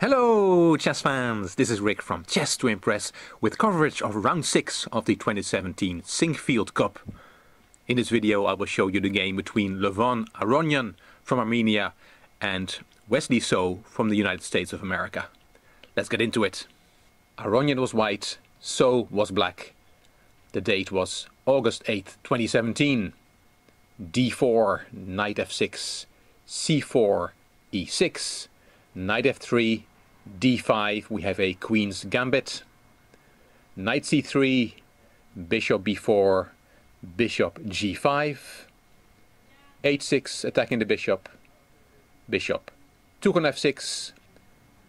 Hello chess fans, this is Rick from Chess to Impress with coverage of round 6 of the 2017 Sinquefield Cup. In this video I will show you the game between Levon Aronian from Armenia and Wesley-So from the United States of America. Let's get into it. Aronian was white, So was black. The date was August 8th, 2017. d4, knight f6, c4, e6, knight f3, d5, we have a queen's gambit, knight c3, bishop b4, bishop g5, h6 attacking the bishop, bishop took on f6,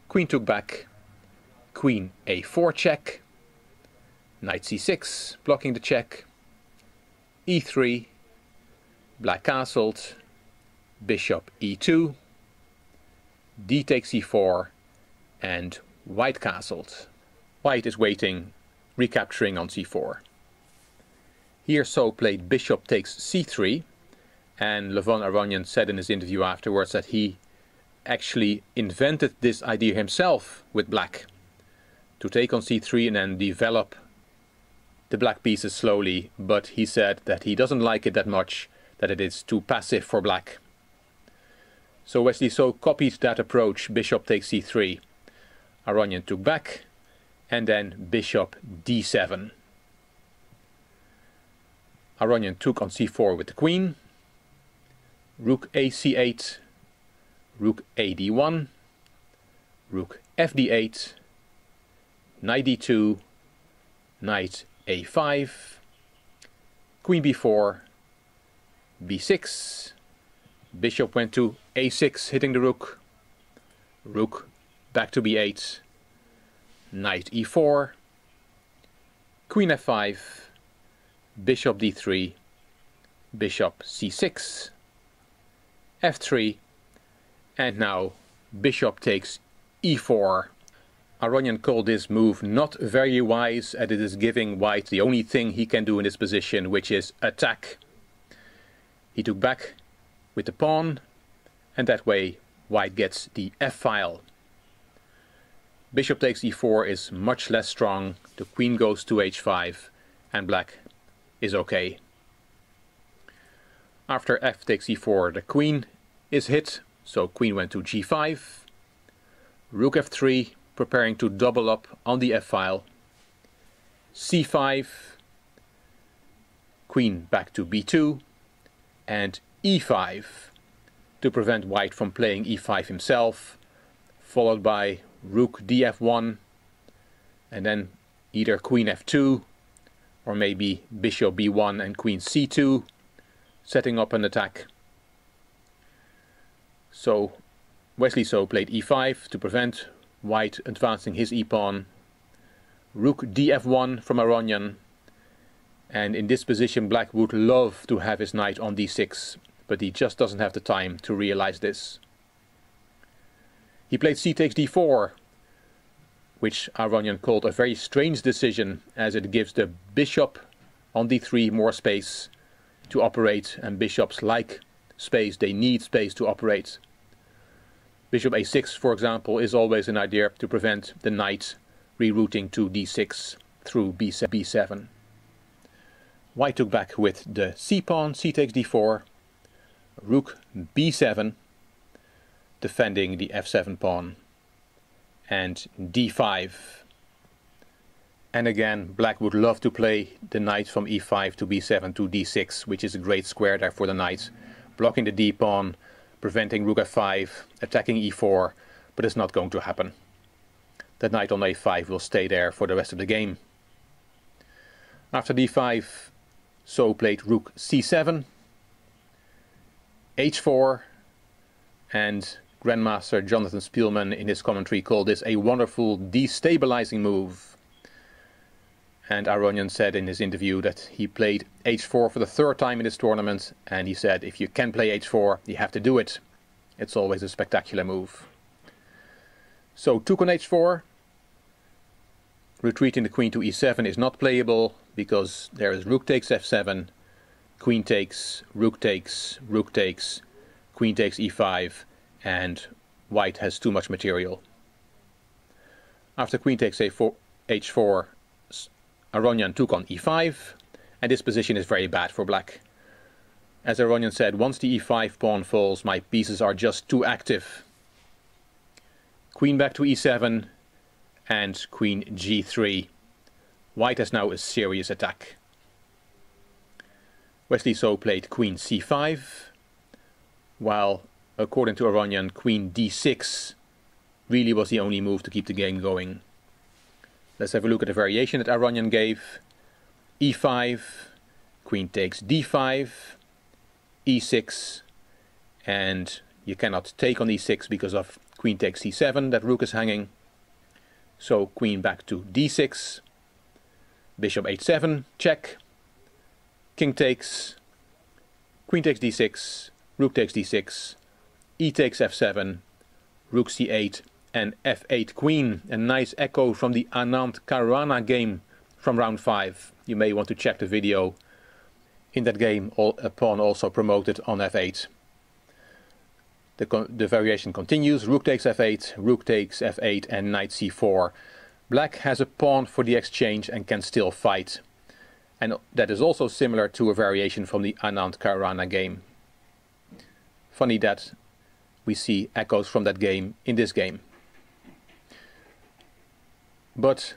queen took back, queen a4 check, knight c6 blocking the check, e3, black castled, bishop e2, d takes c4, and white castled. White is waiting, recapturing on c4. Here So played bishop takes c3, and Levon Aronian said in his interview afterwards that he actually invented this idea himself with black, to take on c3 and then develop the black pieces slowly, but he said that he doesn't like it that much, that it is too passive for black. So Wesley-So copied that approach, bishop takes c3. Aronian took back, and then bishop d7. Aronian took on c4 with the queen, rook a c8, rook a d1, rook f d8, knight d2, knight a5, queen b4, b6, bishop went to a6 hitting the rook, rook back to b8, knight e4, queen f5, bishop d3, bishop c6, f3, and now bishop takes e4. Aronian called this move not very wise, as it is giving white the only thing he can do in this position, which is attack. He took back with the pawn, and that way white gets the f-file. Bishop takes e4 is much less strong, the queen goes to h5, and black is okay. After f takes e4, the queen is hit, so queen went to g5, rook f3, preparing to double up on the f-file, c5, queen back to b2, and e5 to prevent white from playing e5 himself, followed by rook df1, and then either queen f2 or maybe bishop b1 and queen c2, setting up an attack. So Wesley-So played e5 to prevent white advancing his e-pawn, rook df1 from Aronian, and in this position black would love to have his knight on d6, but he just doesn't have the time to realize this. He played c takes d4, which Aronian called a very strange decision, as it gives the bishop on d3 more space to operate, and bishops like space, they need space to operate. Bishop a6, for example, is always an idea to prevent the knight rerouting to d6 through b7. White took back with the c-pawn, c takes d4, rook b7, defending the f7 pawn, and d5. And again, black would love to play the knight from e5 to b7 to d6, which is a great square there for the knight, blocking the d-pawn, preventing rook f5, attacking e4, but it's not going to happen. The knight on a5 will stay there for the rest of the game. After d5, So played rook c7, h4, and Grandmaster Jonathan Spielman in his commentary called this a wonderful destabilizing move. And Aronian said in his interview that he played h4 for the third time in this tournament, and he said if you can play h4, you have to do it. It's always a spectacular move. So took on h4, retreating the queen to e7 is not playable, because there is rook takes f7, queen takes, rook takes, queen takes e5, and white has too much material. After queen takes h4, Aronian took on e5, and this position is very bad for black. As Aronian said, once the e5 pawn falls, my pieces are just too active. Queen back to e7 and queen g3. White has now a serious attack. Wesley-So played queen c5, while, according to Aronian, queen d6 really was the only move to keep the game going. Let's have a look at the variation that Aronian gave. e5, queen takes d5, e6, and you cannot take on e6 because of queen takes c7, that rook is hanging. So queen back to d6, bishop h7, check, king takes, queen takes d6, rook takes d6, e takes f7, rook c8, and f8 queen. A nice echo from the Anand-Caruana game from round 5. You may want to check the video. In that game, a pawn also promoted on f8. The variation continues. Rook takes f8, rook takes f8, and knight c4. Black has a pawn for the exchange and can still fight. And that is also similar to a variation from the Anand-Caruana game. Funny that we see echoes from that game in this game. But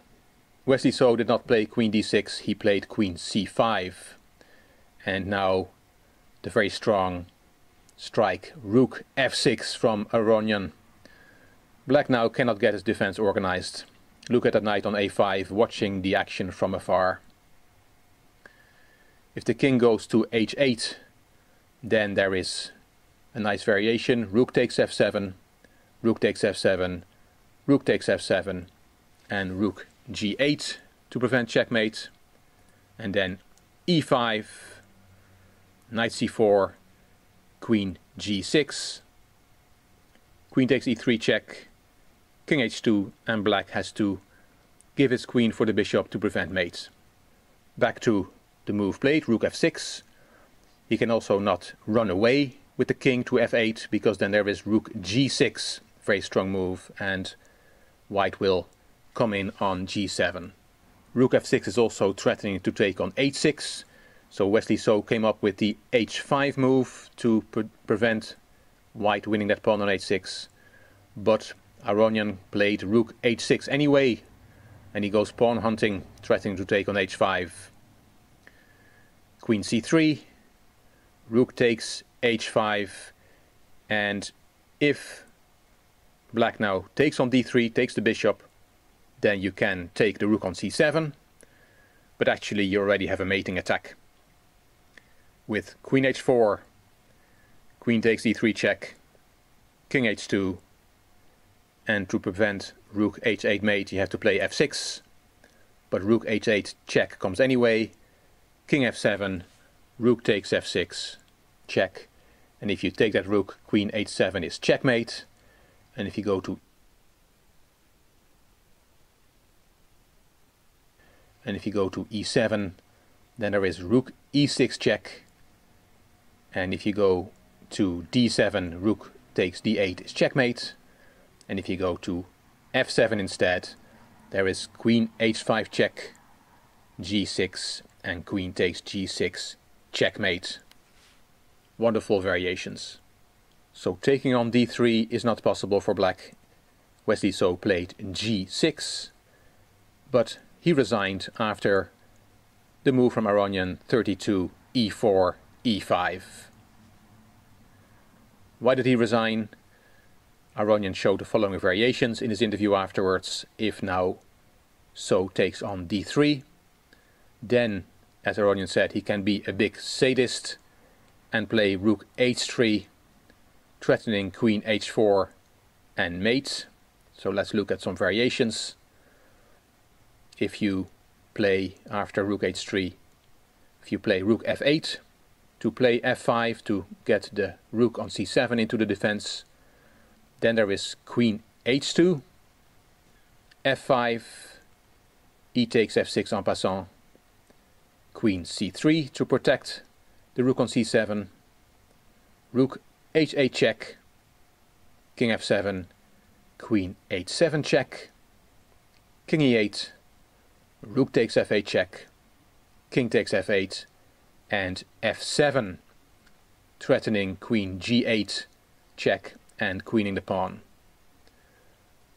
Wesley-So did not play queen d6, he played queen c5. And now the very strong strike, rook f6 from Aronian. Black now cannot get his defense organized. Look at that knight on a5, watching the action from afar. If the king goes to h8, then there is a nice variation. Rook takes f7, rook takes f7, rook takes f7, and rook g8 to prevent checkmate. And then e5, knight c4, queen g6, queen takes e3 check, king h2, and black has to give his queen for the bishop to prevent mate. Back to the move played, rook f6. He can also not run away with the king to f8, because then there is rook g6, very strong move, and white will come in on g7. Rook f6 is also threatening to take on h6, so Wesley-So came up with the h5 move to prevent white winning that pawn on h6, but Aronian played rook h6 anyway, and he goes pawn hunting, threatening to take on h5. Queen c3, rook takes h5, and if black now takes on d3, takes the bishop, then you can take the rook on c7, but actually you already have a mating attack. With queen h4, queen takes e3 check, king h2, and to prevent rook h8 mate you have to play f6, but rook h8 check comes anyway, king f7, rook takes f6, check, and if you take that rook, queen h7 is checkmate, and if you go to e7, then there is rook e6 check, and if you go to d7, rook takes d8 is checkmate, and if you go to f7 instead, there is queen h5 check, g6, and queen takes g6 checkmate. Wonderful variations. So taking on d3 is not possible for black. Wesley-So played g6, but he resigned after the move from Aronian 32 e4 e5. Why did he resign? Aronian showed the following variations in his interview afterwards. If now So takes on d3, then, as Aronian said, he can be a big sadist and play rook h3, threatening queen h4 and mate. So let's look at some variations. If you play after rook h3, if you play rook f8, to play f5 to get the rook on c7 into the defense, then there is queen h2, f5, e takes f6 en passant, queen c3 to protect the rook on c7, rook h8 check, king f7, queen h7 check, king e8, rook takes f8 check, king takes f8, and f7, threatening queen g8 check and queening the pawn.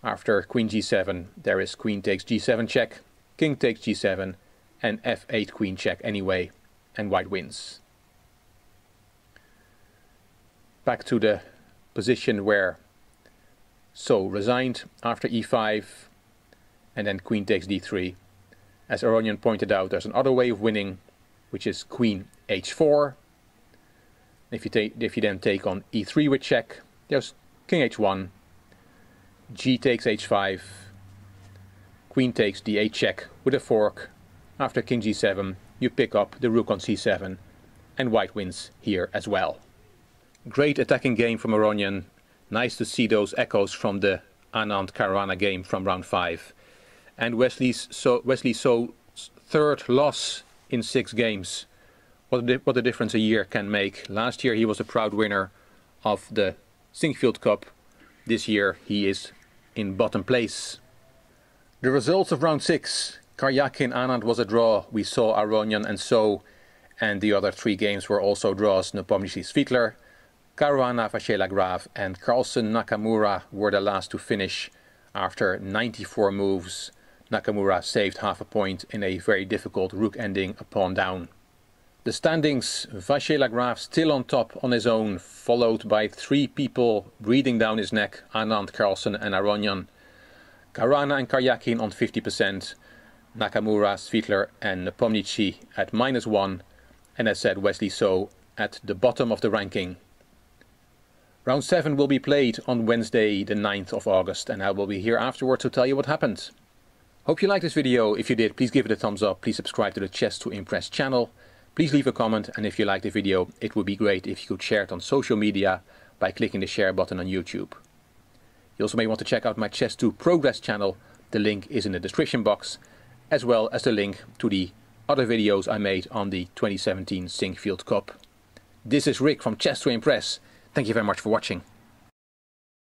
After queen g7 there is queen takes g7 check, king takes g7, and f8 queen check anyway, and white wins. Back to the position where So resigned after e5, and then queen takes d3. As Aronian pointed out, there's another way of winning, which is queen h4. If you then take on e3 with check, there's king h1, g takes h5, queen takes d8 check with a fork. After king g7, you pick up the rook on c7, and white wins here as well. Great attacking game from Aronian. Nice to see those echoes from the Anand-Caruana game from round 5. And Wesley So's third loss in 6 games. What a difference a year can make. Last year he was a proud winner of the Sinquefield Cup. This year he is in bottom place. The results of round 6. Karjakin-Anand was a draw. We saw Aronian-So, and the other 3 games were also draws. Nepomniachtchi-Svidler, Caruana-Vachier-Lagrave, and Carlsen-Nakamura were the last to finish. After 94 moves, Nakamura saved half a point in a very difficult rook ending a pawn down. The standings: Vachier-Lagrave still on top on his own, followed by 3 people breathing down his neck: Anand, Carlsen and Aronian. Caruana and Karjakin on 50%, Nakamura, Svidler and Nepomniachtchi at -1, and as said, Wesley So at the bottom of the ranking. Round 7 will be played on Wednesday the 9th of August, and I will be here afterwards to tell you what happened. Hope you liked this video. If you did, please give it a thumbs up, please subscribe to the Chess to Impress channel, please leave a comment, and if you liked the video, it would be great if you could share it on social media by clicking the share button on YouTube. You also may want to check out my Chess to Progress channel, the link is in the description box, as well as the link to the other videos I made on the 2017 Sinquefield Cup. This is Rick from Chess to Impress. Thank you very much for watching.